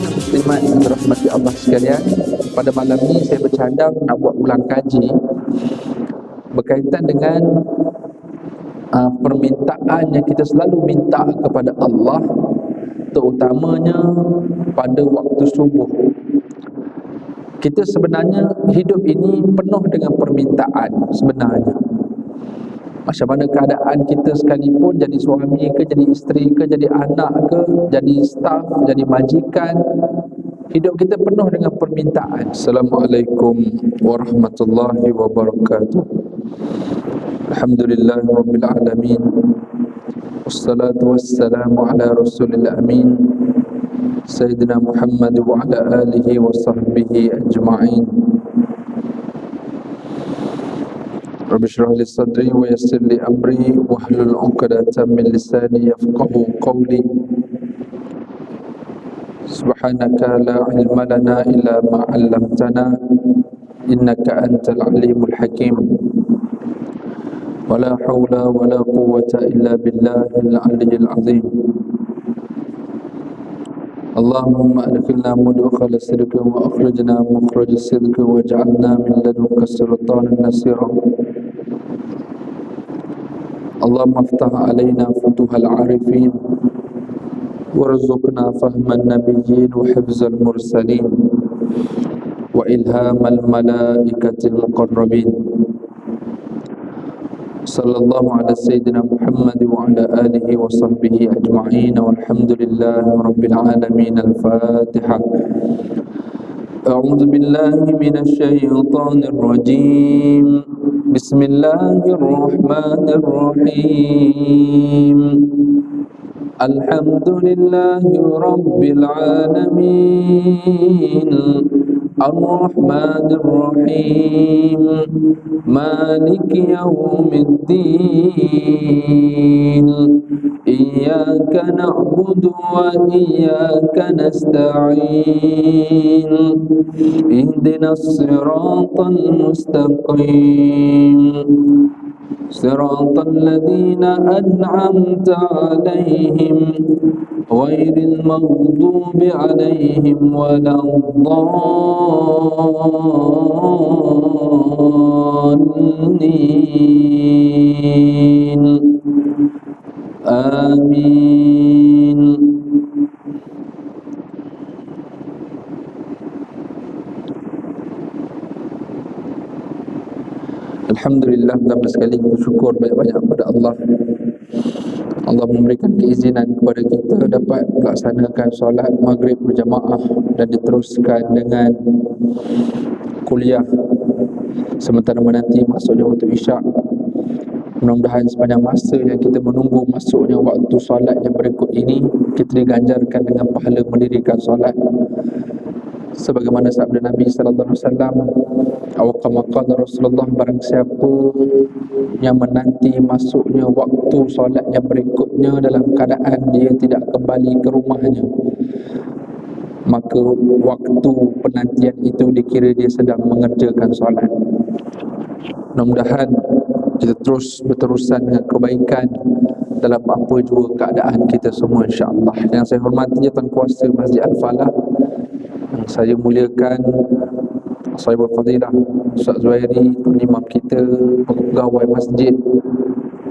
muslimat yang dirahmati Allah sekalian, pada malam ni saya bercadang nak buat ulang kaji berkaitan dengan permintaan yang kita selalu minta kepada Allah, terutamanya pada waktu subuh. Kita sebenarnya hidup ini penuh dengan permintaan sebenarnya. Macam mana keadaan kita sekalipun, jadi suami ke, jadi isteri ke, jadi anak ke, jadi staf, jadi majikan, hidup kita penuh dengan permintaan. Assalamualaikum warahmatullahi wabarakatuh. Alhamdulillah rabbil alamin. Wassalatu wassalamu ala rasulil amin, Sayyidina Muhammad wa ala alihi wa sahbihi ajma'in. Rabbi shrah li sadri wa yassir li amri wahlul 'uqdatam min lisani yafqahu qawli. Subhanaka la ilma lana illa ma 'allamtana innaka antal alimul hakim. Wala haula wala quwwata illa billahil aliyyil azim. Allahumma adkhilna mudkhala sidqi wa akhrijna mukhraja sidqi waj'alna min ladunka sultanan nasira. Allahumma aftah alaina futuhal arifin warzuqna fahman nabiyyin wa hifzal mursalin wa ilhamal malaikatil muqarrabin. Sallallahu ala sayyidina Muhammad wa ala alihi wa sahbihi ajma'in, walhamdulillahi rabbil alamin. Al-Fatiha. A'udzu billahi minasy syaithanir rajim. Bismillahirrahmanirrahim. Alhamdulillahi rabbil alamin. Ar-Rahmanir Rahim. Maliki yaumiddin. Iyyaka na'budu wa iyyaka nasta'in. Ihdinas siratal mustaqim. Siratal ladzina an'amta 'alaihim ghairil maghdubi 'alaihim waladdallin. Amin. Alhamdulillah, pertama sekali kita syukur banyak-banyak kepada Allah. Allah memberikan keizinan kepada kita dapat melaksanakan solat maghrib berjamaah dan diteruskan dengan kuliah sementara menanti masuknya waktu isyak. Mudah-mudahan sepanjang masa yang kita menunggu masuknya waktu solat yang berikut ini, kita diganjarkan dengan pahala mendirikan solat sebagaimana sabda Nabi sallallahu alaihi wasallam, kama qala Rasulullah, barang siapa yang menanti masuknya waktu solat yang berikutnya dalam keadaan dia tidak kembali ke rumahnya, maka waktu penantian itu dikira dia sedang mengerjakan solat. Mudah-mudahan kita terus berterusan dengan kebaikan dalam apa jua keadaan kita semua, insya-Allah. Yang saya hormati Tuan Kuasa Masjid Al-Falah, yang saya muliakan Sahibul Fadilah Ustaz Zuhairi, Tuan Imam kita, pegawai masjid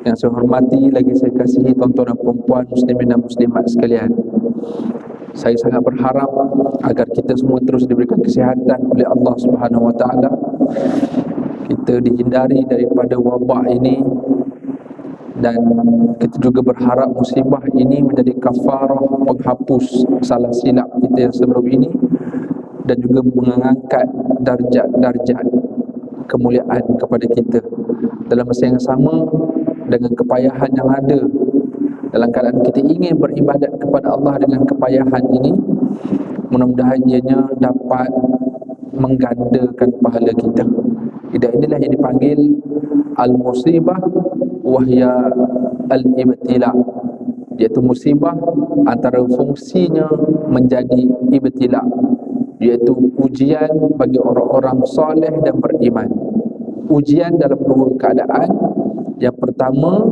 yang saya hormati, lagi saya kasihi tuan-tuan dan puan-puan muslimin dan muslimat sekalian. Saya sangat berharap agar kita semua terus diberikan kesihatan oleh Allah Subhanahu Wa Taala. Kita dihindari daripada wabak ini, dan kita juga berharap musibah ini menjadi kafarah, penghapus salah silap kita yang sebelum ini, dan juga mengangkat darjat-darjat kemuliaan kepada kita. Dalam masa yang sama, dengan kepayahan yang ada, dalam keadaan kita ingin beribadat kepada Allah dengan kepayahan ini, mudah-mudahan ianya dapat menggandakan pahala kita. Dan inilah yang dipanggil al-musibah wahya al-ibtila, iaitu musibah antara fungsinya menjadi ibtila, iaitu ujian bagi orang-orang soleh dan beriman. Ujian dalam dua keadaan. Yang pertama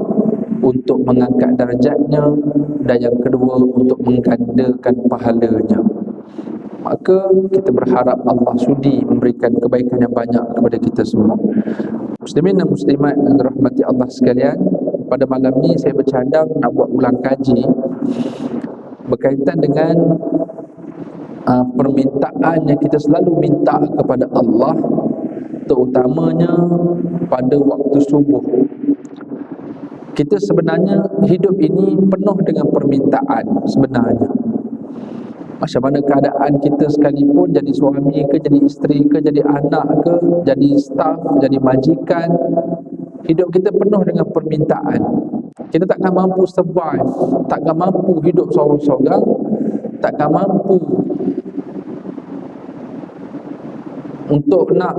untuk mengangkat darjatnya, dan yang kedua untuk menggandakan pahalanya. maka kita berharap Allah sudi memberikan kebaikan yang banyak kepada kita semua. Muslimin dan muslimat yang dirahmati Allah sekalian, pada malam ni saya bercadang nak buat ulang kaji berkaitan dengan permintaan yang kita selalu minta kepada Allah, terutamanya pada waktu subuh. Kita sebenarnya hidup ini penuh dengan permintaan sebenarnya. Macam mana keadaan kita sekalipun, jadi suami ke, jadi isteri ke, jadi anak ke, jadi staff, jadi majikan, hidup kita penuh dengan permintaan. Kita takkan mampu survive, takkan mampu hidup seorang-seorang, takkan mampu untuk nak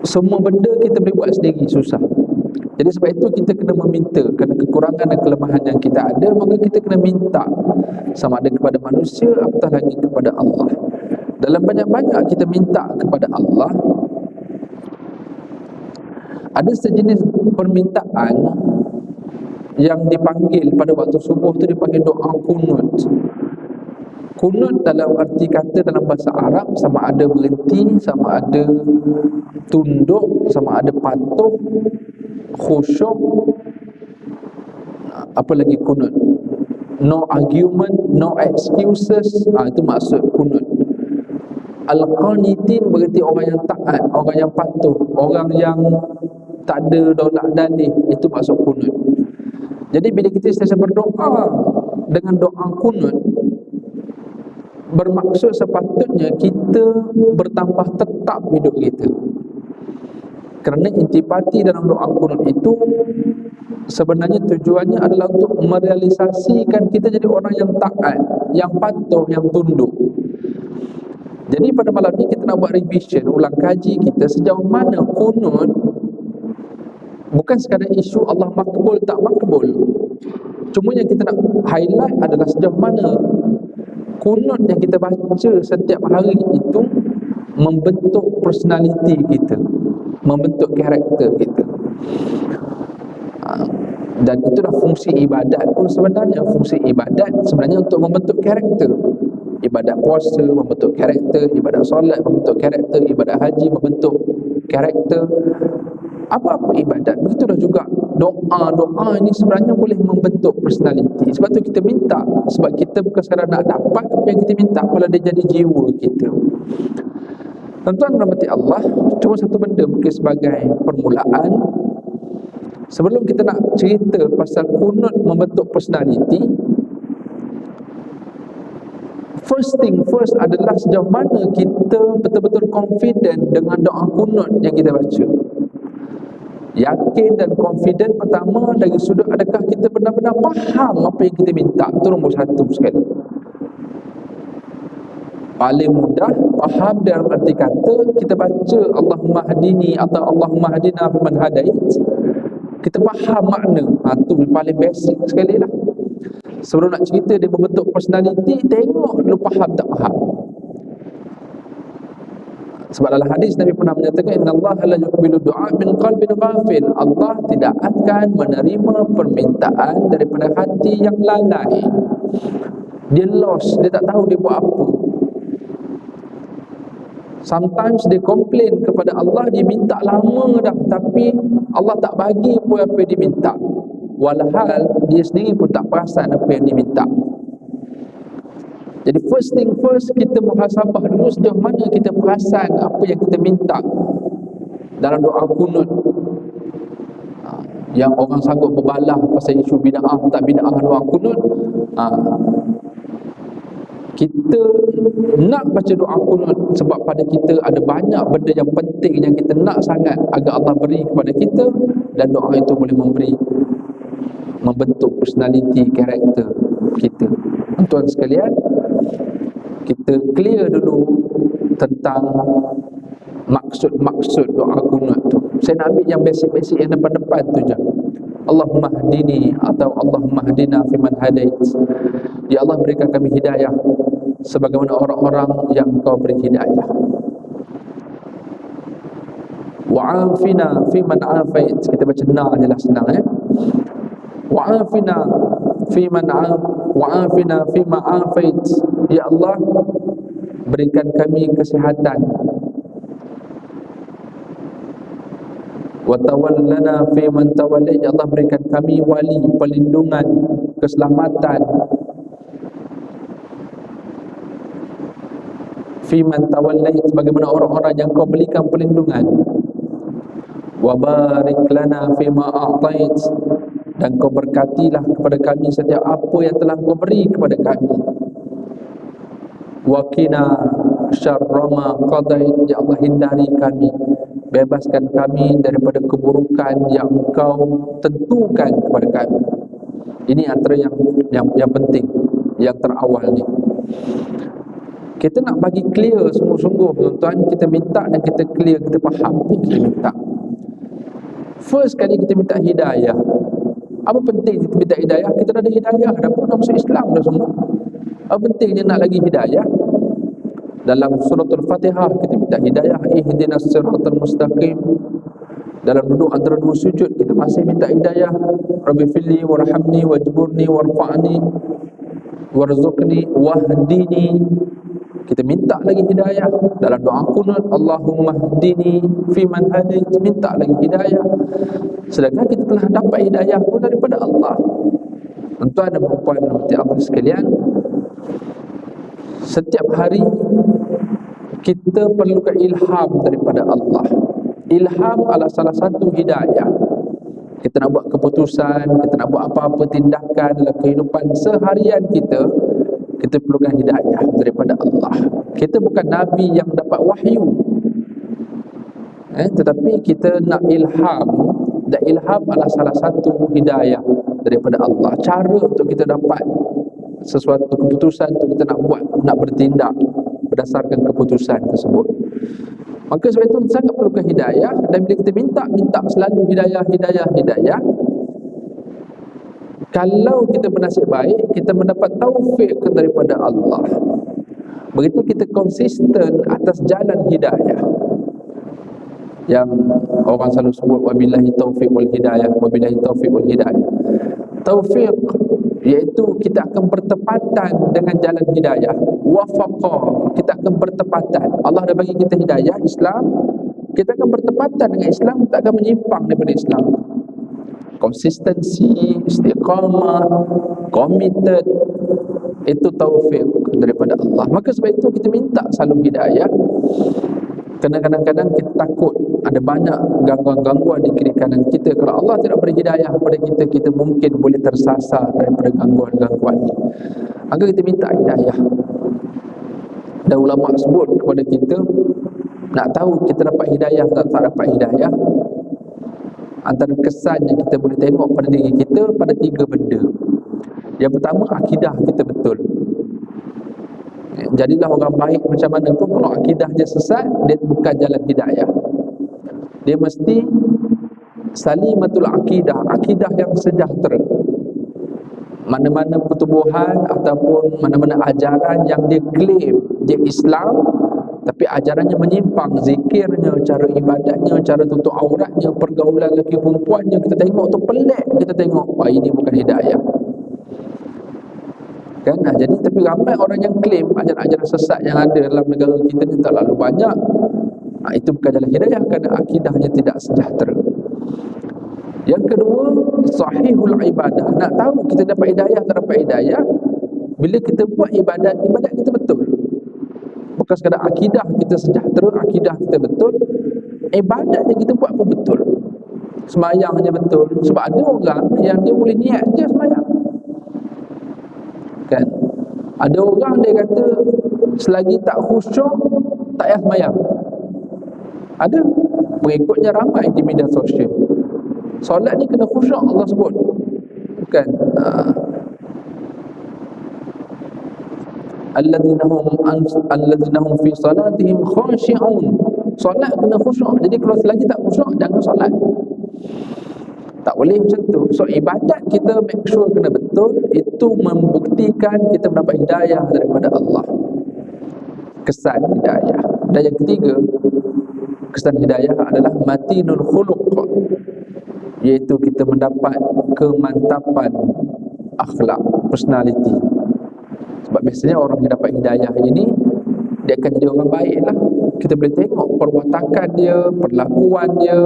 semua benda kita boleh buat sendiri, susah. Jadi sebab itu kita kena meminta, kerana kekurangan dan kelemahan yang kita ada, maka kita kena minta, sama ada kepada manusia apatah lagi kepada Allah. Dalam banyak-banyak kita minta kepada Allah, ada sejenis permintaan yang dipanggil pada waktu subuh tu, dipanggil doa kunut. Kunut dalam arti kata dalam bahasa Arab sama ada berhenti, sama ada tunduk, sama ada patuh, khusyuk, apa lagi kunut, no argument, no excuses, itu maksud kunut. Al-qanitin berarti orang yang taat, orang yang patuh, orang yang tak ada dolak dalih, itu maksud kunut. Jadi bila kita sentiasa berdoa dengan doa kunut, bermaksud sepatutnya kita bertambah tetap hidup kita. Kerana intipati dalam doa kunut itu sebenarnya tujuannya adalah untuk merealisasikan kita jadi orang yang taat, yang patuh, yang tunduk. Jadi pada malam ni kita nak buat revision, ulang kaji kita sejauh mana kunut bukan sekadar isu Allah makbul tak makbul. Cuma yang kita nak highlight adalah sejauh mana kunut yang kita baca setiap hari itu membentuk personality kita, membentuk karakter kita. Dan itulah fungsi ibadat pun sebenarnya. Fungsi ibadat sebenarnya untuk membentuk karakter. Ibadat puasa membentuk karakter, ibadat solat membentuk karakter, ibadat haji membentuk karakter. Apa-apa ibadat, begitulah juga doa ini sebenarnya boleh membentuk personality. Sebab tu kita minta, sebab kita bukan sekadar nak dapat apa yang kita minta, malah dia jadi jiwa kita. Tuan-tuan rahmati Allah, cuma satu benda mungkin sebagai permulaan. Sebelum kita nak cerita pasal kunut membentuk personality, first thing first adalah sejauh mana kita betul-betul confident dengan doa kunut yang kita baca. Yakin dan confident pertama dari sudut adakah kita benar-benar faham apa yang kita minta. Itu nombor satu sekali. Paling mudah faham dalam arti kata kita baca Allahumma hadini atau Allahumma hadina fiman hadait, kita faham makna. Itu paling basic sekali lah. Sebelum nak cerita dia membentuk personality, tengok dulu faham tak faham. Sebab dalam hadis Nabi pernah menyatakan innallaha la yuqbilu du'a min qalbin ghafil. Allah tidak akan menerima permintaan daripada hati yang lalai. Dia lost, dia tak tahu dia buat apa. Sometimes dia komplain kepada Allah, dia minta lama dah tapi Allah tak bagi pun apa yang dia minta. Walhal dia sendiri pun tak perasan apa yang dia minta. Jadi first thing first, kita muhasabah dulu sejauh mana kita perasan apa yang kita minta dalam doa kunut. Yang orang sanggup berbalah pasal isu bid'ah tak bid'ah doa kunut, kita nak baca doa kunut sebab pada kita ada banyak benda yang penting yang kita nak sangat agar Allah beri kepada kita, dan doa itu boleh membentuk personality, karakter kita. Tuan sekalian, kita clear dulu tentang maksud-maksud doa kunut tu. Saya nak ambil yang basic-basic yang depan-depan tu je. Allahumma hadini atau Allahumma hadina fiman hadait. Ya Allah, berikan kami hidayah sebagaimana orang-orang yang Kau beri hidayah. Wa'afina fiman afait. Kita baca na je lah, senang Wa'afina fiman wa'afina fima afait. Ya Allah, berikan kami kesihatan. Wa tawallana fi man tawallait, ya Allah berikan kami wali, perlindungan, keselamatan. Fi man tawallait, sebagaimana orang-orang yang kau berikan perlindungan. Wa barik lana fi ma a'tait, dan kau berkatilah kepada kami setiap apa yang telah kau beri kepada kami. Wa qina syarra ma qadait, ya Allah hindari kami, bebaskan kami daripada keburukan yang Engkau tentukan kepada kami. Ini antara yang penting, yang terawal ni. Kita nak bagi clear sungguh-sungguh tuan-tuan, kita minta dan kita clear, kita faham apa kita minta. First kali kita minta hidayah. Apa penting kita minta hidayah? Kita dah ada hidayah, dah pun dah masuk Islam dah semua. Apa pentingnya nak lagi hidayah? Dalam surah Al-Fatihah kita minta hidayah, ihdinas siratal mustaqim. Dalam duduk antara dua sujud kita masih minta hidayah, Rabbi filli warhamni wajburni warfa'ni warzuqni wahdini. Kita minta lagi hidayah. Dalam doa kunut, Allahumma hdini fi man hadait, minta lagi hidayah. Sedangkan kita telah dapat hidayah pun daripada Allah. Tuan-tuan dan puan rahmati Allah sekalian, setiap hari kita perlukan ilham daripada Allah. Ilham adalah salah satu hidayah. Kita nak buat keputusan, kita nak buat apa-apa tindakan dalam kehidupan seharian kita, kita perlukan hidayah daripada Allah. Kita bukan Nabi yang dapat wahyu, tetapi kita nak ilham. Dan ilham adalah salah satu hidayah daripada Allah. Cara untuk kita dapat sesuatu keputusan, untuk kita nak buat, nak bertindak berdasarkan keputusan tersebut. Maka sebab itu kita sangat perlukan hidayah. Dan bila kita minta selalu hidayah. Kalau kita bernasib baik, kita mendapat taufik daripada Allah. Begitu kita konsisten atas jalan hidayah, yang orang selalu sebut wabillahi taufiq wal hidayah, wabillahi taufiq wal hidayah. Taufik iaitu kita akan bertepatan dengan jalan hidayah. Wafaqa, kita akan bertepatan. Allah dah bagi kita hidayah Islam, kita akan bertepatan dengan Islam, kita akan menyimpang daripada Islam. Konsistensi, istiqamah, committed, itu taufik daripada Allah. Maka sebab itu kita minta selalu hidayah. Kerana kadang-kadang kita takut ada banyak gangguan-gangguan di kiri kanan kita. Kalau Allah tidak beri hidayah kepada kita, kita mungkin boleh tersasar daripada gangguan-gangguan ini. Maka kita minta hidayah. Dan ulama sebut kepada kita, nak tahu kita dapat hidayah atau tak dapat hidayah, antara kesan yang kita boleh tengok pada diri kita pada 3 benda. Yang pertama, akidah kita betul. Jadilah orang baik macam mana pun, kalau akidah dia sesat, dia bukan jalan hidayah. Dia mesti salimatul akidah, akidah yang sejahtera. Mana-mana pertubuhan ataupun mana-mana ajaran yang dia claim dia Islam, tapi ajarannya menyimpang, zikirnya, cara ibadatnya, cara tutup auratnya, pergaulan lelaki perempuannya, kita tengok tu pelik, kita tengok, wah ini bukan hidayah. Kan? Jadi tapi ramai orang yang claim ajaran-ajaran sesat yang ada dalam negara kita ni terlalu banyak. Itu bukan jalan hidayah kerana akidahnya tidak sejahtera. Yang kedua, sahihul ibadah. Nak tahu kita dapat hidayah atau dapat hidayah, bila kita buat ibadat kita betul. Bukan sekadar akidah kita sejahtera, akidah kita betul, ibadat yang kita buat pun betul. Semayangnya betul. Sebab ada orang yang dia boleh niat je semayang, kan? Ada orang dia kata selagi tak khusyuk tak payah semayang. Ada pengikutnya ramai di media sosial. Solat ni kena khusyuk, Allah sebut, bukan alladzina hum fi salatihim khashi'un. Solat kena khusyuk. Jadi kalau selagi tak khusyuk, jangan solat. Tak boleh macam tu. So ibadat kita make sure kena betul. Itu membuktikan kita mendapat hidayah daripada Allah. Kesan hidayah. Dan yang ketiga, kesan hidayah adalah matinul khuluq, iaitu kita mendapat kemantapan akhlak, personality. Sebab biasanya orang yang dapat hidayah ini, di dia akan jadi orang baik lah. Kita boleh tengok perwatakan dia, perlakuan dia,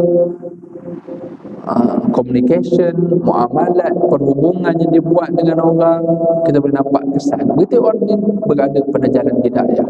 communication, muamalat, perhubungan yang dia buat dengan orang, kita boleh nampak kesan begitu orang ni berada pada jalan hidayah.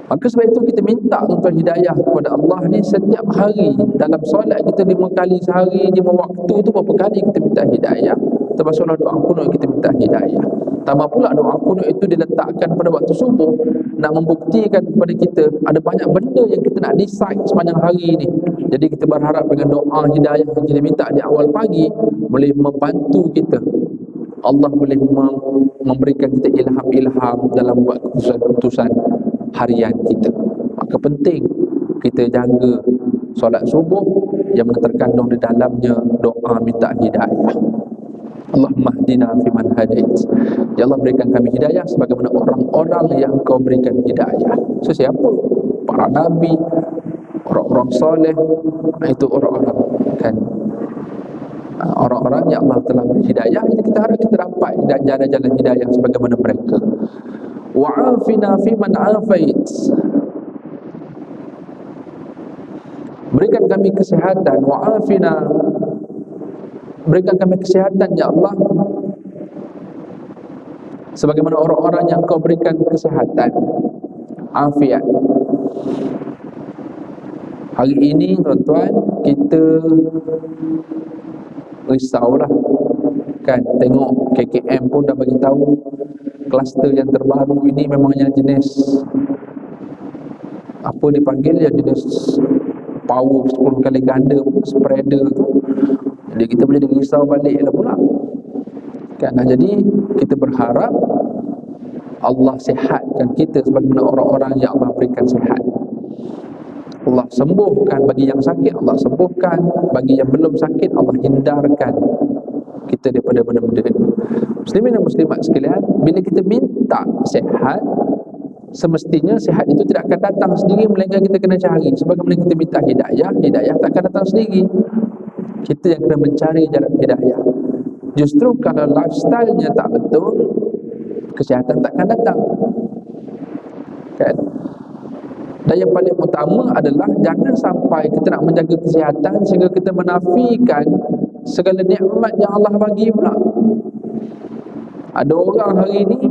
Maka sebab itu kita minta untuk hidayah kepada Allah ni setiap hari. Dalam solat kita 5 kali sehari, 5 waktu tu berapa kali kita minta hidayah. Termasuklah doa kunut kita minta hidayah. Tambah pula doa kunut itu diletakkan pada waktu subuh, nak membuktikan kepada kita ada banyak benda yang kita nak decide sepanjang hari ni. Jadi kita berharap dengan doa hidayah yang kita minta di awal pagi boleh membantu kita. Allah boleh memberikan kita ilham-ilham dalam buat keputusan-keputusan harian kita. Maka penting kita jaga solat subuh yang terkandung di dalamnya doa minta hidayah. Allahumma hdina fiman hadait. Ya Allah, berikan kami hidayah sebagaimana orang-orang yang Engkau berikan hidayah. So siapa? Para nabi, orang-orang soleh, itu orang-orang kan, orang-orang yang Allah telah beri hidayah. Jadi kita harap kita dapat dan jalan-jalan hidayah sebagaimana mereka. Wa'afina fiman afait. Berikan kami kesihatan. Wa'afina, berikan kami kesihatan ya Allah sebagaimana orang-orang yang Kau berikan kesihatan, afiat. Hari ini tuan-tuan, kita risaulah kan, tengok KKM pun dah bagi tahu kluster yang terbaru ini memangnya jenis apa dipanggil, yang jenis power 10 kali ganda spreader tu. Jadi kita boleh risau balik lah pula kan. Jadi kita berharap Allah sihatkan kita sebagaimana orang-orang yang Allah berikan sihat. Allah sembuhkan bagi yang sakit, Allah sembuhkan bagi yang belum sakit, Allah hindarkan kita daripada benda-benda ini. Muslimin dan muslimat sekalian, bila kita minta sihat, semestinya sihat itu tidak akan datang sendiri, melainkan kita kena cari. Sebagaimana kita minta hidayah, hidayah tak akan datang sendiri, kita yang kena mencari jalan hidayah. Justru kalau lifestyle-nya tak betul, kesihatan tak akan datang kan. Dan yang paling utama adalah jangan sampai kita nak menjaga kesihatan sehingga kita menafikan segala nikmat yang Allah bagi pula. Ada orang hari ini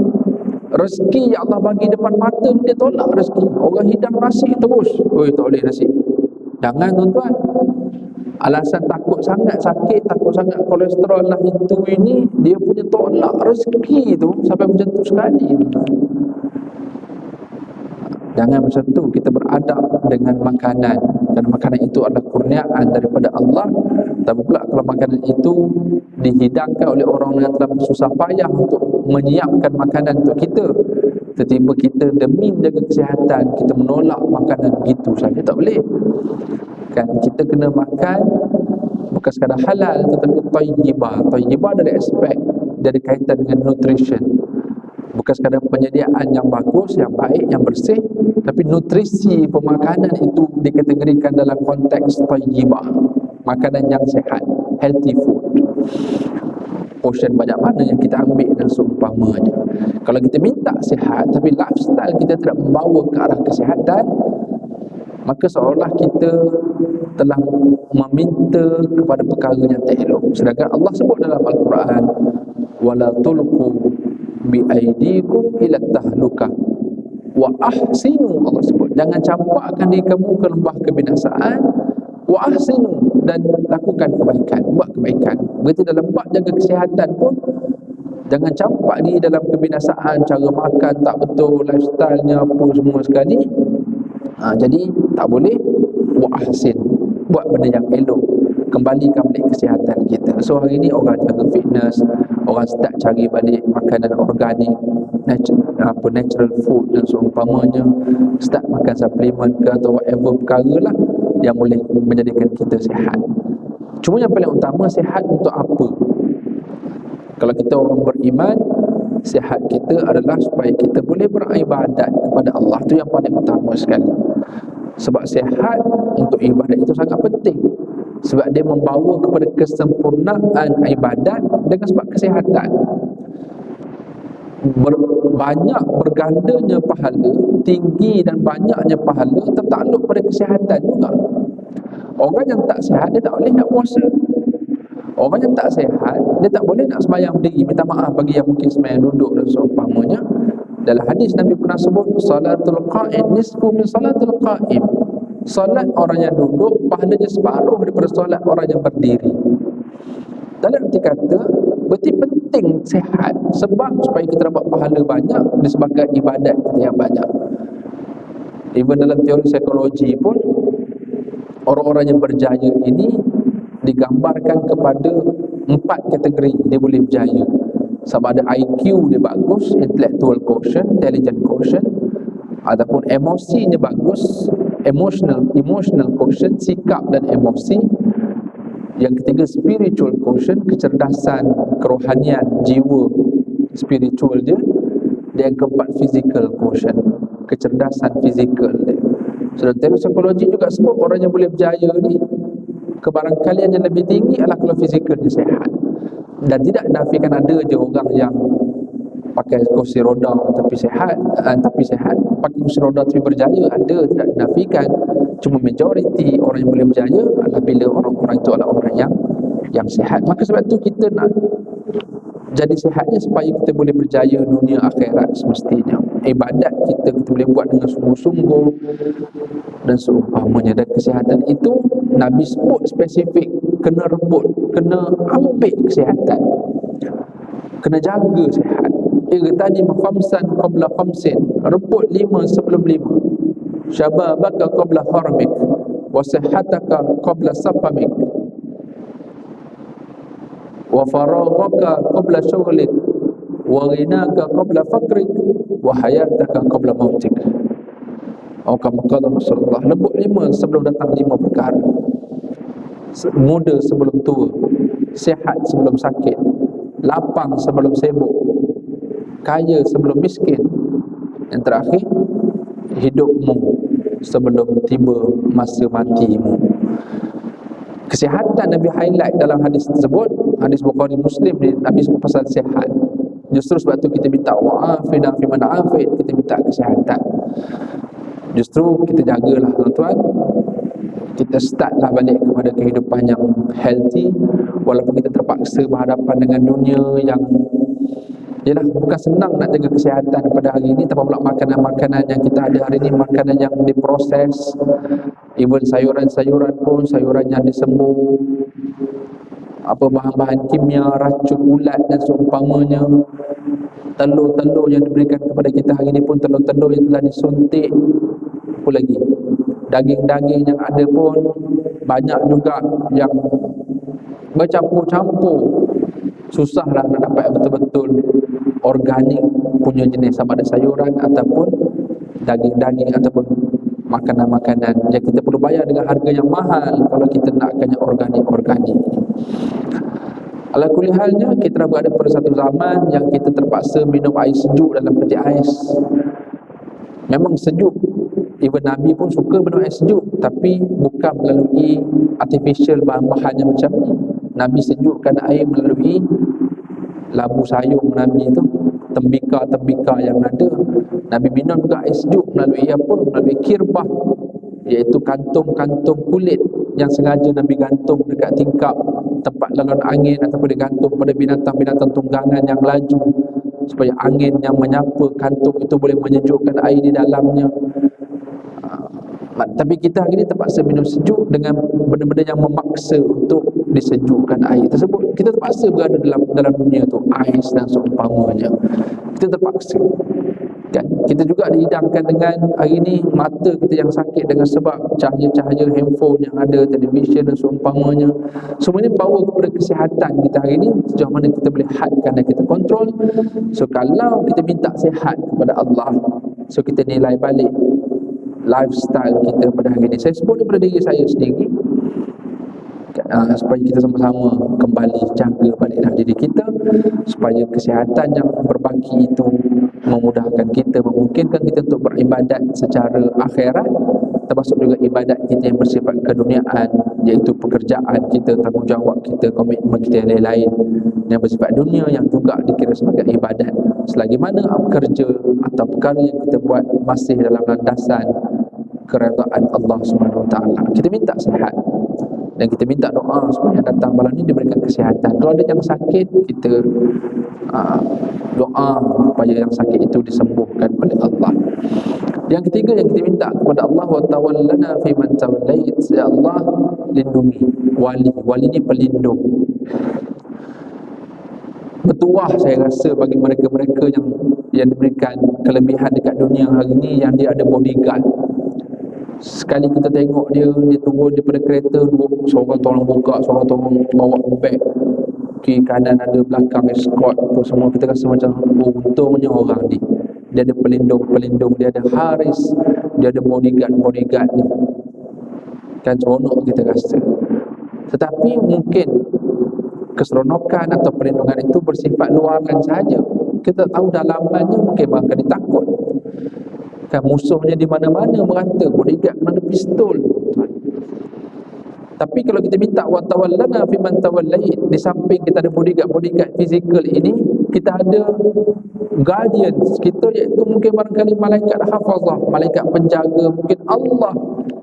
rezeki yang Allah bagi depan mata dia tolak rezeki. Orang hidang nasi terus, oi tak boleh nasi. Jangan tuan-tuan. Alasan takut sangat sakit, takut sangat kolesterol lah itu ini, dia punya tolak rezeki tu sampai macam tu sekali. Jangan macam tu. Kita beradab dengan makanan, kerana makanan itu adalah kurniaan daripada Allah. Tapi pula kalau makanan itu dihidangkan oleh orang yang telah bersusah payah untuk menyiapkan makanan untuk kita, tiba-tiba kita demi menjaga kesihatan kita menolak makanan begitu saja, tak boleh kan. Kita kena makan bukan sekadar halal tetapi tayyibah. Tayyibah dari aspek, dari kaitan dengan nutrition, bukan sekadar penyediaan yang bagus, yang baik, yang bersih, tapi nutrisi pemakanan itu dikategorikan dalam konteks tayyibah, makanan yang sehat, healthy food. Portion banyak mana yang kita ambil dan seumpamanya. Kalau kita minta sihat tapi lifestyle kita tidak membawa ke arah kesihatan, maka seolah kita telah meminta kepada perkara yang tak elok. Sedangkan Allah sebut dalam Al-Quran, wala tulqu biaidikum ila tahlukah wa ahsinu. Allah sebut, jangan campakkan diri kamu ke lembah kebinasaan, wa ahsinu, dan lakukan kebaikan, buat kebaikan. Begitu dalam bab jaga kesihatan pun, jangan campak diri dalam kebinasaan, cara makan tak betul, lifestyle-nya apa semua sekali. Jadi tak boleh. Wa ahsin, buat benda yang elok, kembalikan balik kesihatan kita. So hari ni orang jaga fitness, orang start cari balik makanan organik, natural food dan seumpamanya, start makan suplemen ke atau whatever perkara lah yang boleh menjadikan kita sihat. Cuma yang paling utama, sihat untuk apa? Kalau kita orang beriman, sihat kita adalah supaya kita boleh beribadat kepada Allah. Itu yang paling utama sekali. Sebab sihat untuk ibadat itu sangat penting, sebab dia membawa kepada kesempurnaan ibadat dengan sebab kesihatan. banyak bergandanya pahala, tinggi dan banyaknya pahala tertakluk pada kesihatan juga. Orang yang tak sihat dia tak boleh nak puasa. Orang yang tak sihat dia tak boleh nak sembahyang berdiri. Minta maaf bagi yang mungkin sembahyang duduk dan seumpamanya. Dalam hadis Nabi pernah sebut salatul qa'id nisfu min salatul qa'im. Solat orang yang duduk pahalanya separuh daripada solat orang yang berdiri. Dalam arti kata, berarti penting sihat sebab supaya kita dapat pahala banyak disebabkan ibadat kita yang banyak. Even dalam teori psikologi pun, orang-orang yang berjaya ini digambarkan kepada 4 kategori dia boleh berjaya. Sama ada IQ dia bagus, intellectual quotient, intelligent quotient, ataupun emosinya bagus, emotional quotient, sikap dan emosi. Yang ketiga spiritual quotient, kecerdasan, kerohanian, jiwa spiritual dia. Dan yang keempat physical quotient, kecerdasan fizikal dia. So, teori psikologi juga sebut orang yang boleh berjaya ni kebarangkalian yang lebih tinggi adalah kalau fizikal dia sihat. Dan tidak nafikan ada je orang yang pakai kursi roda tapi sihat, pakai kursi roda tapi berjaya, ada, tidak nafikan. Cuma majoriti orang yang boleh berjaya adalah bila orang-orang itu adalah orang yang sihat. Maka sebab tu kita nak jadi sihatnya supaya kita boleh berjaya dunia akhirat semestinya. Ibadat kita boleh buat dengan sungguh-sungguh dan seumpamanya. Dan kesihatan itu Nabi sebut spesifik, kena rebut, kena ambil kesihatan, kena jaga sihat. Igtanim khamsan qabla khamsin, rebut 5 sebelum 5. Syababaka qabla haramik wa sihhataka qabla saqamik wa faraghaka qabla syughlik wa ghinaka qabla faqrik wa hayataka qabla mautik. Atau kama qala Rasulullah, rebut 5 sebelum datang 5 perkara. Muda sebelum tua, sihat sebelum sakit, lapang sebelum sibuk, kaya sebelum miskin, yang terakhir hidupmu sebelum tiba masa matimu. Kesihatan Nabi highlight dalam hadis tersebut, hadis Bukhari Muslim ni, Nabi sebut pasal sihat. Justru sebab tu kita minta wa'afina fi man afid, kita minta kesihatan. Justru kita jagalah tuan-tuan, kita startlah balik kepada kehidupan yang healthy, walaupun kita terpaksa berhadapan dengan dunia yang yalah, bukan senang nak jaga kesihatan pada hari ini. Tambah pula makanan-makanan yang kita ada hari ini, makanan yang diproses. Even sayuran-sayuran pun, sayuran yang disembur, apa bahan-bahan kimia, racun ulat dan seumpamanya. Telur-telur yang diberikan kepada kita hari ini pun telur-telur yang telah disuntik. Apa lagi? Daging-daging yang ada pun banyak juga yang bercampur-campur. Susahlah nak dapat betul-betul organik punya jenis, sama ada sayuran ataupun daging-daging ataupun makanan-makanan yang kita perlu bayar dengan harga yang mahal kalau kita nakkan yang organik-organik. Ala kulli halnya, kita dah berada pada satu zaman yang kita terpaksa minum air sejuk dalam peti ais. Memang sejuk, even Nabi pun suka minum air sejuk, tapi bukan melalui artificial bahan-bahan yang macam ni. Nabi sejukkan air melalui labu sayung Nabi tu, tembika-tembika yang ada. Nabi minum juga air sejuk melalui apa? Melalui kirbah, iaitu kantung-kantung kulit yang sengaja Nabi gantung dekat tingkap tempat laluan angin, ataupun digantung pada binatang-binatang tunggangan yang laju, supaya angin yang menyapa kantung itu boleh menyejukkan air di dalamnya. Tapi kita hari ini terpaksa minum sejuk dengan benda-benda yang memaksa untuk disejukkan air tersebut. Kita terpaksa berada dalam dunia tu, ais dan seumpamanya. Kita terpaksa kan? Kita juga dihidangkan dengan hari ini mata kita yang sakit dengan sebab cahaya-cahaya handphone yang ada, televisyen dan seumpamanya. Semua ini bawa kepada kesihatan kita hari ini, sejauh mana kita boleh hadkan dan kita kontrol. So kalau kita minta sihat kepada Allah, so kita nilai balik lifestyle kita pada hari ini. Saya sebut daripada diri saya sendiri, supaya kita sama-sama kembali jaga baliklah diri kita, supaya kesihatan yang berbaki itu memudahkan kita, memungkinkan kita untuk beribadat secara akhirat, termasuk juga ibadat kita yang bersifat keduniaan, iaitu pekerjaan kita, tanggungjawab kita, komitmen kita yang lain-lain yang bersifat dunia yang juga dikira sebagai ibadat. Selagi mana kerja atau perkara yang kita buat masih dalam landasan keredaan Allah SWT, kita minta sihat dan kita minta doa supaya datang malam ini diberikan kesihatan. Kalau ada yang sakit, kita doa supaya yang sakit itu disembuhkan oleh Allah. Yang ketiga yang kita minta kepada Allah, wa tawallana fi man tawallait, ya Allah lindungi wali ni pelindung. Bertuah saya rasa bagi mereka-mereka yang diberikan kelebihan dekat dunia hari ni, yang dia ada bodyguard. Sekali kita tengok dia turun daripada kereta, seorang tolong buka, seorang tolong bawa beg, kiri kanan ada, belakang escort apa semua. Kita rasa macam untungnya orang ni, dia ada pelindung, dia ada haris, dia ada bodyguard ni. Kan seronok kita rasa. Tetapi mungkin keseronokan atau perlindungan itu bersifat luaran saja. Kita tahu dalamannya mungkin bakal ditakut. Kan musuhnya di mana-mana merata, bodyguard kena ada pistol. Tapi kalau kita minta wa tawallana fi man tawallait, di samping kita ada bodyguard fizikal ini, kita ada guardians kita, iaitu mungkin barangkali malaikat hafazah, malaikat penjaga, mungkin Allah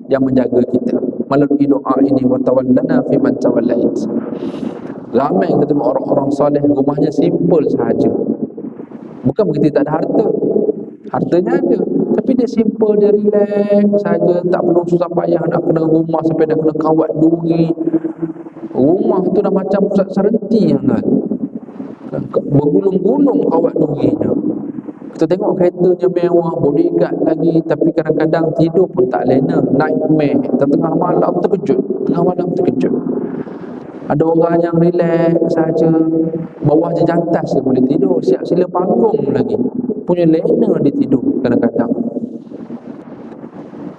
yang menjaga kita melalui doa ini, wa tawallana fi man tawallait. Ramai kita tengok orang-orang soleh rumahnya simple sahaja. Bukan begitu tak ada harta, hartanya ada, tapi dia simple, dia relax saja, tak perlu susah payah nak kena rumah sampai nak kena kawat duri. Rumah tu dah macam pusat serenti kan, bergulung-gulung kawat durinya. Kita tengok keretanya mewah, bodyguard lagi, tapi kadang-kadang tidur pun tak lena, nightmare, tengah malam terkejut. Ada orang yang relax saja, bawah je jantas dia boleh tidur, siap sila panggung lagi, punya lena dia tidur kadang-kadang.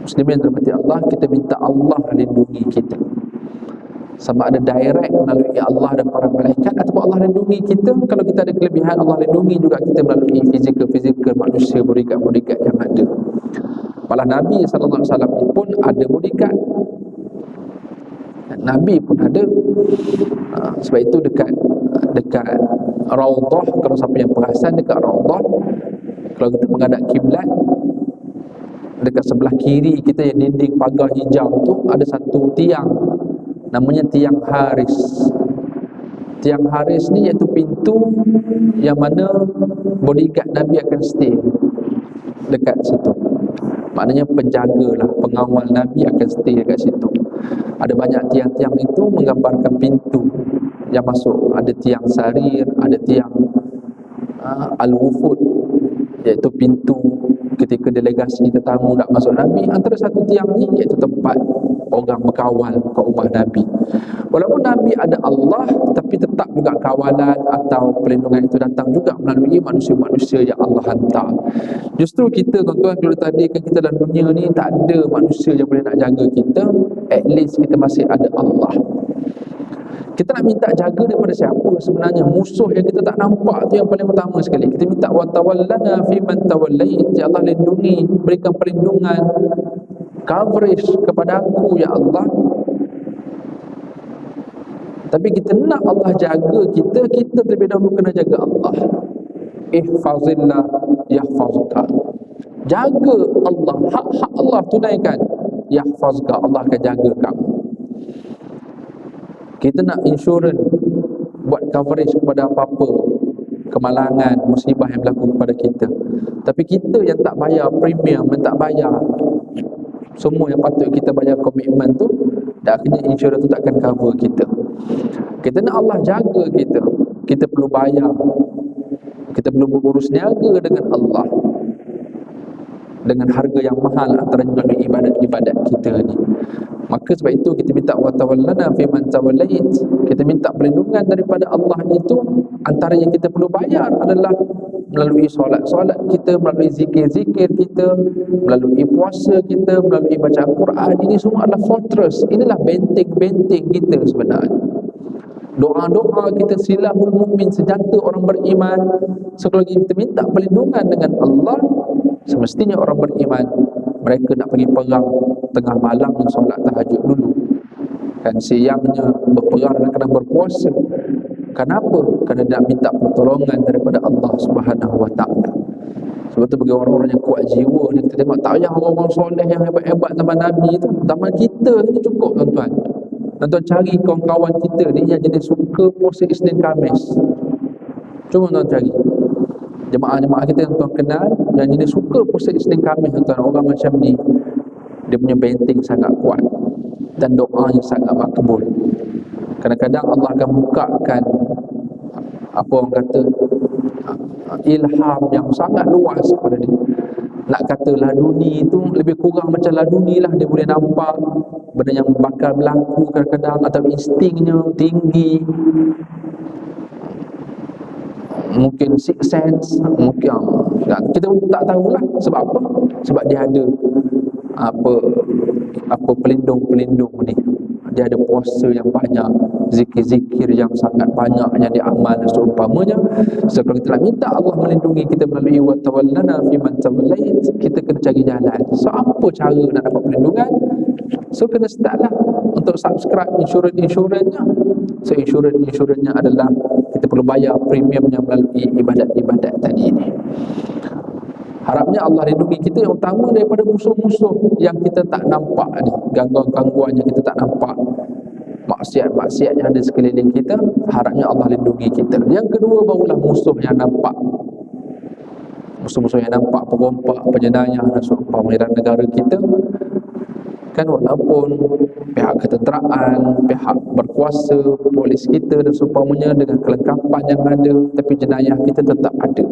Muslimin terhormati Allah, kita minta Allah lindungi kita, sama ada direct melalui Allah dan para malaikat, ataupun Allah lindungi kita. Kalau kita ada kelebihan, Allah lindungi juga kita melalui fizikal manusia, bodyguard yang ada. Malah Nabi SAW pun ada bodyguard. Nabi pun ada. Sebab itu dekat Raudah, kalau siapa yang perasan, dekat Raudah, kalau kita menghadap kiblat, dekat sebelah kiri kita yang dinding pagar hijau tu ada satu tiang, namanya tiang Haris. Tiang Haris ni iaitu pintu yang mana bodyguard Nabi akan stay dekat situ. Maknanya penjagalah, pengawal Nabi akan stay dekat situ. Ada banyak tiang-tiang itu menggambarkan pintu yang masuk. Ada tiang Sarir, ada tiang Al-Wufud, iaitu pintu ketika delegasi tetamu nak masuk Nabi. Antara satu tiang ni iaitu tempat orang berkawal ke rumah Nabi. Walaupun Nabi ada Allah, tapi tetap juga kawalan atau perlindungan itu datang juga melalui manusia-manusia yang Allah hantar. Justru kita, tuan-tuan, kalau tadi kan kita dalam dunia ni tak ada manusia yang boleh nak jaga kita, at least kita masih ada Allah. Kita nak minta jaga daripada siapa sebenarnya? Musuh yang kita tak nampak tu yang paling utama sekali. Kita minta wa tawallana fi man tawallait, ya Allah lindungi, berikan perlindungan, coverage kepada aku ya Allah. Tapi kita nak Allah jaga kita, kita terlebih dahulu kena jaga Allah. Ihfazillah yahfazka. Jaga Allah, hak-hak Allah tunaikan, yahfazka, Allah akan jaga kamu. Kita nak insurans buat coverage kepada apa-apa kemalangan, musibah yang berlaku kepada kita, tapi kita yang tak bayar premium, yang tak bayar semua yang patut kita bayar komitmen tu, dan akhirnya insurans tu takkan cover kita. Kita nak Allah jaga kita, kita perlu bayar, kita perlu berurus niaga dengan Allah dengan harga yang mahal antara melalui ibadat-ibadat kita ni. Maka sebab itu kita minta wa tawallana fi man tawallait, kita minta perlindungan daripada Allah itu. Antara yang kita perlu bayar adalah melalui solat-solat kita, melalui zikir-zikir kita, melalui puasa kita, melalui bacaan Quran. Ini semua adalah fortress, inilah benteng-benteng kita sebenarnya. Doa-doa kita silahul mukmin, senjata orang beriman. So kalau kita minta perlindungan dengan Allah, semestinya orang beriman mereka nak pergi perang tengah malam dan solat tahajud dulu. kan, siangnya berperang dan kena berpuasa. Kenapa? Kerana nak minta pertolongan daripada Allah Subhanahu Wa Taala. Sebab tu bagi orang-orang yang kuat jiwa ni, kita tengok tak payah orang-orang soleh yang hebat-hebat zaman Nabi tu, zaman kita ni cukup tuan-tuan. Tuan-tuan cari kawan-kawan kita ni yang jenis suka puasa Isnin Khamis. Cuba tuan cari jemaah-jemaah kita yang tuan kenal yang jenis suka puasa Isnin Khamis tuan, orang macam ni dia punya benteng sangat kuat dan doanya sangat makbul. Kadang-kadang Allah akan bukakan apa orang kata ilham yang sangat luas kepada dia. Nak kata laduni tu lebih kurang macam laduni lah, dia boleh nampak benda yang bakal berlaku kadang-kadang, atau instingnya tinggi, mungkin sixth sense, mungkin kita tak tahulah. Sebab apa? Sebab dia ada apa pelindung-pelindung ni. Dia ada puasa yang banyak, zikir-zikir yang sangat banyak yang diamal dan seumpamanya. So kalau kita nak minta Allah melindungi kita melalui wa tawallana fi man tawallait, kita kena cari jalan. So apa cara nak dapat perlindungan? So kena start lah untuk subscribe insurans-nya. So insurans-nya adalah kita perlu bayar premiumnya melalui ibadat-ibadat tadi ni. Harapnya Allah lindungi kita yang utama daripada musuh-musuh yang kita tak nampak ni, gangguan-gangguan yang kita tak nampak, maksiat-maksiat yang ada sekeliling kita. Harapnya Allah lindungi kita. Yang kedua barulah musuh yang nampak. Musuh-musuh yang nampak, perompak, penjenayah dan seumpamanya negara kita. Kan walaupun pihak ketenteraan, pihak berkuasa, polis kita dan seumpamanya dengan kelengkapan yang ada, tapi jenayah kita tetap ada.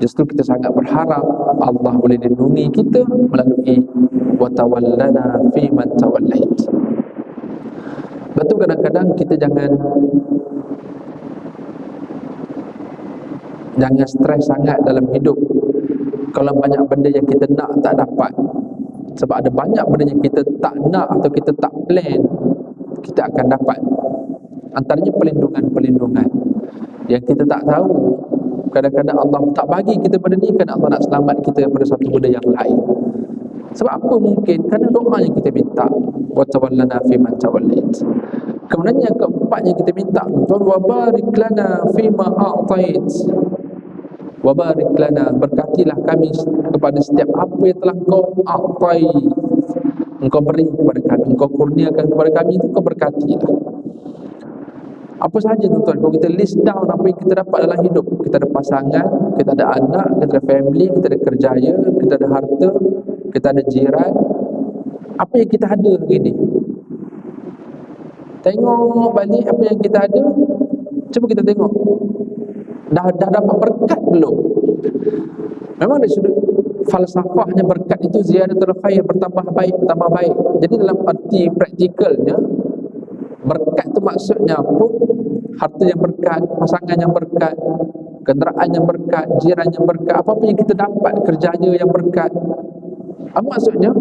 Justru kita sangat berharap Allah boleh lindungi kita melalui wa tawallana fi man tawallait. Betul, kadang-kadang kita jangan stres sangat dalam hidup kalau banyak benda yang kita nak tak dapat. Sebab ada banyak benda yang kita tak nak atau kita tak plan, kita akan dapat. Antaranya pelindungan-pelindungan yang kita tak tahu. Kadang-kadang Allah tak bagi kita benda ni kerana Allah nak selamat kita daripada satu benda yang lain. Sebab apa? Mungkin kerana doa yang kita minta, wa tawallana fi man tawallait. Kemudian yang keempat yang kita minta, wa barik lana fi ma a'tait. Wa barik lana, berkatilah kami kepada setiap apa yang telah kau a'tai, engkau beri kepada kami, engkau kurniakan kepada kami, itu kau berkatilah. Apa sahaja tuan-tuan, kalau kita list down apa yang kita dapat dalam hidup, kita ada pasangan, kita ada anak, kita ada family, kita ada kerjaya, kita ada harta, kita ada jiran. Apa yang kita ada hari ni, tengok balik apa yang kita ada. Cuba kita tengok, dah dapat berkat belum? Memang dari sudut falsafahnya berkat itu ziyadatul khair, bertambah baik. Jadi dalam arti praktikalnya, berkat tu maksudnya apa? Harta yang berkat, pasangan yang berkat, kenderaan yang berkat, jiran yang berkat, apa-apa yang kita dapat, kerjaya yang berkat. Apa maksudnya?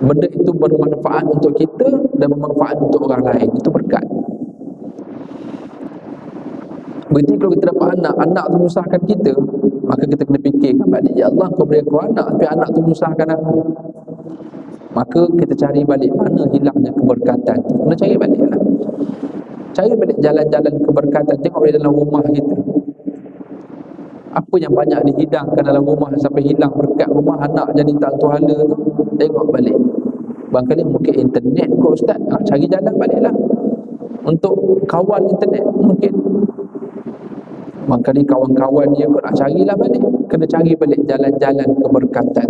Benda itu bermanfaat untuk kita dan bermanfaat untuk orang lain. Itu berkat. Begitu kalau kita dapat anak tu menyusahkan kita, maka kita kena fikirkan balik, ya Allah, kau beri aku anak, tapi anak tu menyusahkan aku. Maka kita cari balik mana hilangnya keberkatan tu. Kena cari balik lah. Cari balik jalan-jalan keberkatan. Tengok balik dalam rumah kita, apa yang banyak dihidangkan dalam rumah sampai hilang berkat rumah, anak jadi tak tuhala tu. Tengok balik. Barangkali mungkin internet kot ustaz, cari jalan balik lah untuk kawal internet. Mungkin barangkali kawan-kawan dia kot, carilah balik. Kena cari balik jalan-jalan keberkatan.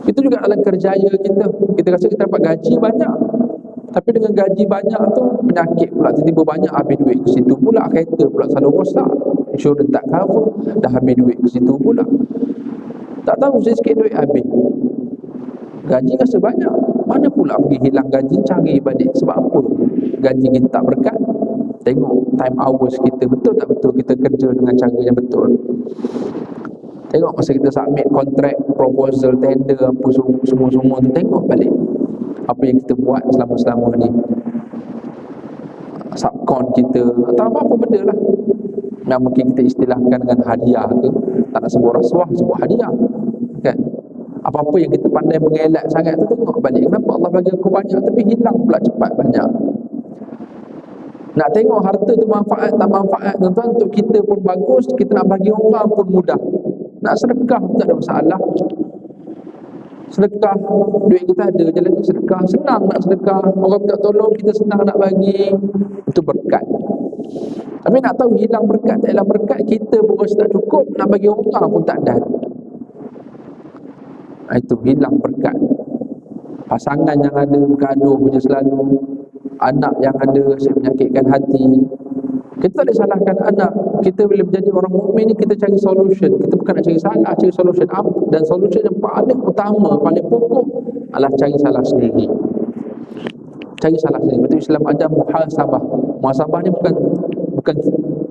Itu juga dalam kerjaya kita. Kita rasa kita dapat gaji banyak, tapi dengan gaji banyak tu penyakit pula tiba-tiba banyak, habis duit ke situ pula, kereta pula selalu rosak, insurans tak cover, dah habis duit ke situ pula. Tak tahu sikit duit habis. Gaji rasa banyak, mana pula pergi hilang gaji, cari balik. Sebab apa? Gaji kita tak berkat. Tengok time hours kita, betul tak betul kita kerja dengan cara yang betul. Tengok masa kita submit kontrak, proposal, tender, apa semua tu, tengok balik apa yang kita buat selama-selama ni. Subkon kita atau apa-apa benda lah yang mungkin kita istilahkan dengan hadiah ke, tak nak sebut rasuah, sebut hadiah kan. Apa-apa yang kita pandai mengelak sangat tu, tengok balik kenapa Allah bagi aku banyak tapi hilang pula cepat banyak. Nak tengok harta tu manfaat tak manfaat, tuan-tuan, untuk kita pun bagus, kita nak bagi orang pun mudah. Nak sedekah pun tak ada masalah. Sedekah, duit kita ada je lagi sedekah. Senang nak sedekah, orang tak tolong kita senang nak bagi. Itu berkat. Tapi nak tahu hilang berkat tak hilang berkat, kita pun rasa tak cukup, nak bagi orang pun tak ada. Itu hilang berkat. Pasangan yang ada bergaduh je selalu, anak yang ada asyik menyakitkan hati. Kita tak boleh salahkan anak. Kita bila menjadi orang mukmin ni, kita cari solution. Kita bukan nak cari salah, cari solution. Dan solution yang paling utama, paling pokok adalah cari salah sendiri. Cari salah sendiri. Betul Islam ajar muhasabah. Muhasabah ni bukan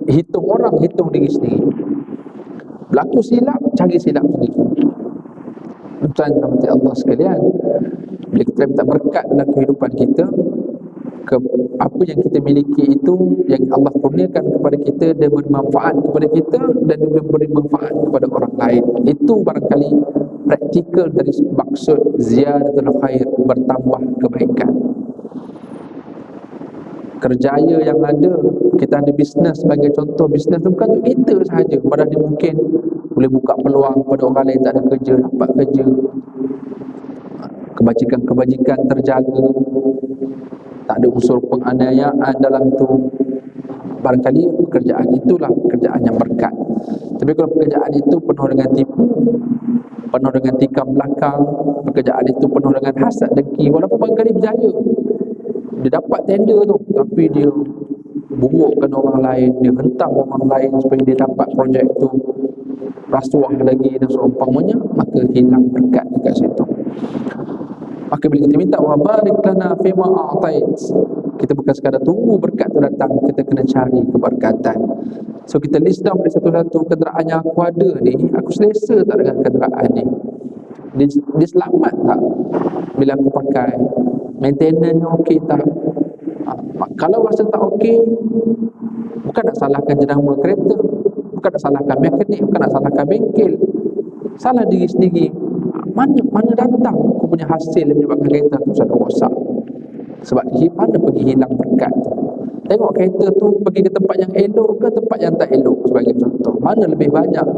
hitung orang, hitung diri sendiri. Berlaku silap, cari silap sendiri. Tuan rahmati Allah sekalian, bila kita minta berkat dalam kehidupan kita, apa yang kita miliki itu, yang Allah kurniakan kepada kita, dia bermanfaat kepada kita dan dia beri manfaat kepada orang lain. Itu barangkali praktikal dari maksud ziyadatul khair, bertambah kebaikan. Kerjaya yang ada, kita ada bisnes sebagai contoh. Bisnes itu bukan untuk kita sahaja, padahal dia mungkin boleh buka peluang kepada orang lain tak ada kerja, dapat kerja. Kebajikan-kebajikan terjaga, tak ada unsur penganiayaan dalam tu. Barangkali pekerjaan itulah pekerjaan yang berkat. Tapi kalau pekerjaan itu penuh dengan tipu, penuh dengan tikam belakang, pekerjaan itu penuh dengan hasad dengki, walaupun barangkali berjaya, dia dapat tender tu, tapi dia burukkan orang lain, dia hentam orang lain supaya dia dapat projek tu, rasuah lagi dan seumpamanya, maka hilang berkat dekat situ. Maka bila kita minta wa barik lana fima a'tait, kita bukan sekadar tunggu berkat tu datang, kita kena cari keberkatan. So kita list down dari satu-satu kenderaan yang aku ada ni, aku selesa tak dengan kenderaan ni? Dia selamat tak bila aku pakai? Maintenance okey tak? Kalau rasa tak okey, bukan nak salahkan jenama kereta, bukan nak salahkan mekanik, bukan nak salahkan bengkel, salah diri sendiri. Mana datang aku punya hasil yang menyebabkan kereta tu sudah rosak? Sebab mana pergi hilang berkat? Tengok kereta tu pergi ke tempat yang elok ke tempat yang tak elok, sebagai contoh. Mana lebih banyak?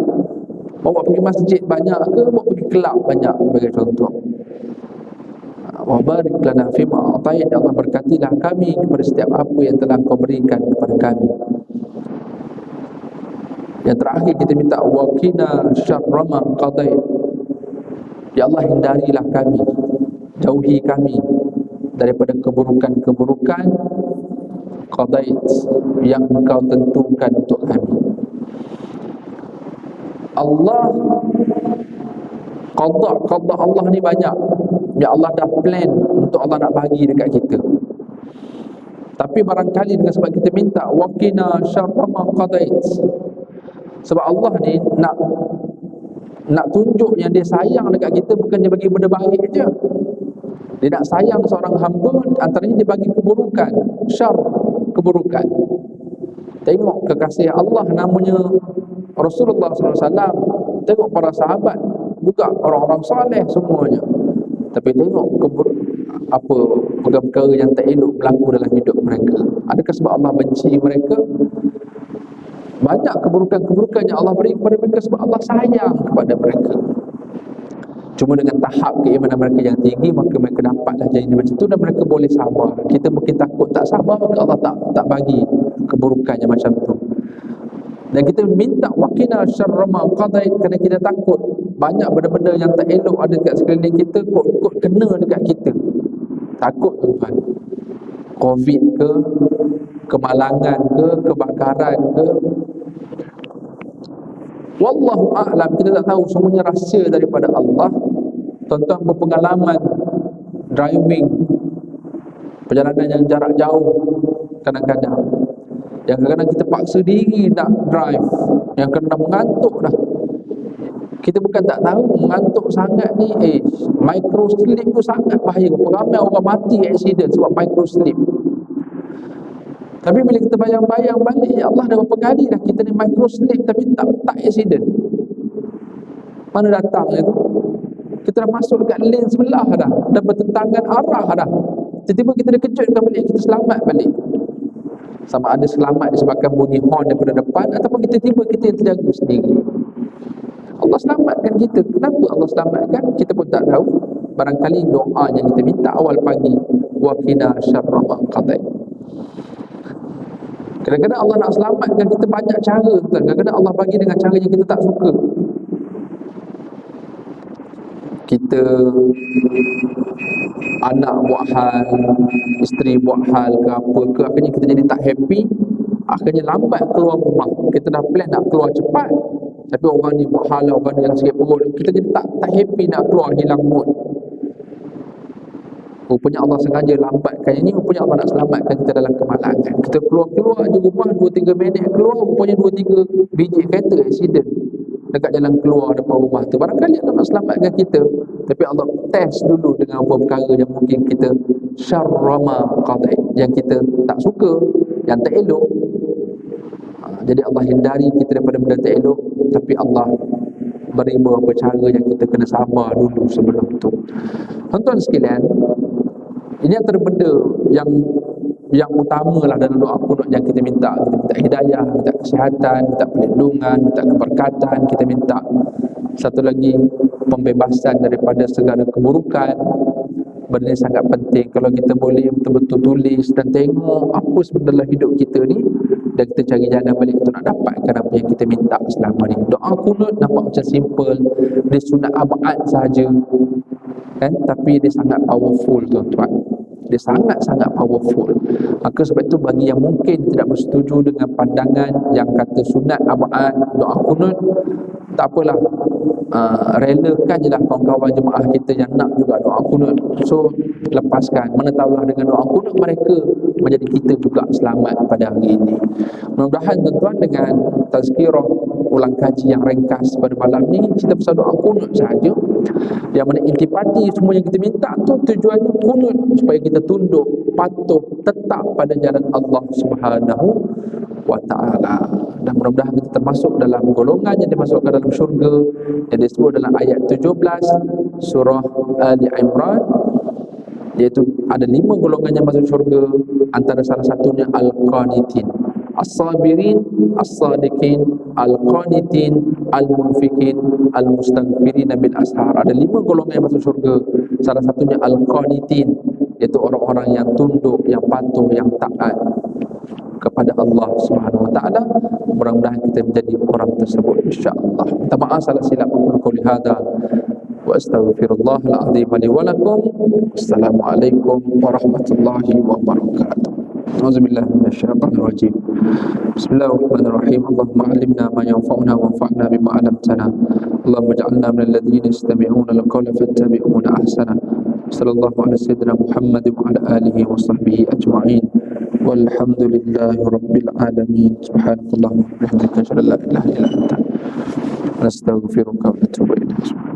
Bawa pergi masjid banyak ke bawa pergi kelab banyak, sebagai contoh. Wa barik lana fima a'tait, Allah berkatilah kami kepada setiap apa yang telah Kau berikan kepada kami. Yang terakhir kita minta waqina syarra ma qadait. Ya Allah, hindarilah kami, jauhi kami daripada keburukan-keburukan qadait yang Engkau tentukan untuk kami. Allah qada Allah ni banyak. Ya Allah dah plan untuk Allah nak bagi dekat kita. Tapi barangkali dengan sebab kita minta waqina syarra ma qadait, sebab Allah ni nak tunjuk yang dia sayang dekat kita, bukan dia bagi benda baik je. Dia nak sayang seorang hamba, antaranya dia bagi keburukan, syar, keburukan. Tengok kekasih Allah namanya Rasulullah SAW. Tengok para sahabat, juga orang-orang soleh semuanya. Tapi tengok perkara-perkara yang tak elok berlaku dalam hidup mereka. Adakah sebab Allah benci mereka? Banyak keburukan-keburukan yang Allah beri kepada mereka sebab Allah sayang kepada mereka. Cuma dengan tahap keimanan mereka yang tinggi, maka mereka dapatlah jadi macam itu dan mereka boleh sabar. Kita mungkin takut tak sabar, maka Allah tak bagi keburukan yang macam tu. Dan kita minta waqina syarra ma qadait kerana kita takut banyak benda-benda yang tak elok ada dekat sekeliling kita, kot kena dekat kita. Takut, tuan-tuan. Covid ke, kemalangan ke, kebakaran ke, wallahu a'lam, kita tak tahu, semuanya rahsia daripada Allah. Tuan-tuan berpengalaman driving, perjalanan yang jarak jauh, kadang-kadang yang kadang-kadang kita paksa diri nak drive, yang kadang-kadang mengantuk dah. Kita bukan tak tahu mengantuk sangat ni, micro sleep tu sangat bahaya. Ramai orang mati accident sebab micro sleep. Tapi bila kita bayang-bayang balik, ya Allah, dah berapa kali dah kita ni micro sleep tapi tak accident. Mana datang itu? Kita dah masuk dekat lane sebelah dah bertentangan arah dah. Tiba-tiba kita dah kejutkan balik, kita selamat balik. Sama ada selamat disebabkan bunyi horn daripada depan, ataupun kita tiba kita yang terjaga sendiri. Allah selamatkan kita. Kenapa Allah selamatkan? Kita pun tak tahu. Barangkali doa yang kita minta awal pagi, wa qina syarra ma qadai. Kadang-kadang Allah nak selamatkan kita banyak cara. Kadang-kadang Allah bagi dengan cara yang kita tak suka. Kita anak buat hal, isteri buat hal ke apa ke, akhirnya kita jadi tak happy, akhirnya lambat keluar rumah. Kita dah plan nak keluar cepat, tapi orang ni buat hal, orang ni sakit perut, kita jadi tak happy nak keluar, hilang mood. Rupanya Allah sengaja lambatkan ini, rupanya Allah nak selamatkan kita dalam kemalangan. Kita keluar je rumah 2-3 minit keluar, rupanya 2-3 biji kereta accident dekat jalan keluar depan rumah tu. Barangkali Allah nak selamatkan kita, tapi Allah test dulu dengan apa perkara yang mungkin kita syarrama qadai, yang kita tak suka, yang tak elok. Jadi Allah hindari kita daripada benda tak elok, tapi Allah beri beberapa cara yang kita kena sabar dulu sebelum tu. Tuan-tuan sekalian, ini antara benda yang utamalah dalam doa kunut yang kita minta. Kita minta hidayah, minta kesihatan, minta perlindungan, minta keberkatan, kita minta satu lagi pembebasan daripada segala keburukan. Benda ini sangat penting. Kalau kita boleh betul-betul tulis dan tengok apa sebenarnya hidup kita ni, dan kita cari jalan balik untuk nak dapatkan apa yang kita minta selama ni. Doa kunut nampak macam simple, dia sunat abad sahaja, kan? Tapi dia sangat powerful, tuan-tuan. Dia sangat-sangat powerful. Maka sebab itu bagi yang mungkin tidak bersetuju dengan pandangan yang kata sunat abad doa kunut, tak apalah, relakan je lah kawan-kawan jemaah kita yang nak juga doa kunut. So lepaskan, mana tahulah dengan doa kunut mereka menjadi kita juga selamat pada hari ini. Mudah-mudahan tuan-tuan dengan tazkirah ulang kaji yang ringkas pada malam ni, kita pasal doa kunut saja, yang mana intipati semua yang kita minta tu tujuannya kunut, supaya kita tunduk, patuh, tetap pada jalan Allah Subhanahu wa ta'ala. Dan mudah-mudahan kita termasuk dalam golongan yang dimasukkan dalam syurga, yang disebut dalam ayat 17 surah Ali Imran, iaitu ada 5 golongan yang masuk syurga. Antara salah satunya al-qanitin, as-sabirin, as-sadiqin, al-qanitin, al-munfikin, al-mustaghfirin bil ashar. Ada 5 golongan yang masuk syurga. Salah satunya al-qanitin, iaitu orang-orang yang tunduk, yang patuh, yang taat kepada Allah Subhanahu wa taala. Mudah-mudahan kita menjadi orang tersebut insya-Allah. Minta maaf salah silap aku qouli hadza wa astaghfirullahal azim li wa lakum. Assalamualaikum warahmatullahi wabarakatuh. Auzubillahi minasyaitonir rajim. Bismillahirrahmanirrahim. Allahumma 'allimna ma yanfa'una wanfa'na bima 'allamtana. Allahumma ij'alna minal ladzina yastami'una al-qawla fattabi'una ahsana. Sallallahu alaihi sayyidina Muhammad wa ala alihi wa sahbihi ajma'in. Walhamdulillahi rabbil alamin. Subhanakallahumma wa bihamdika asyhadu an la ilaha illa anta astaghfiruka wa atubu ilaik.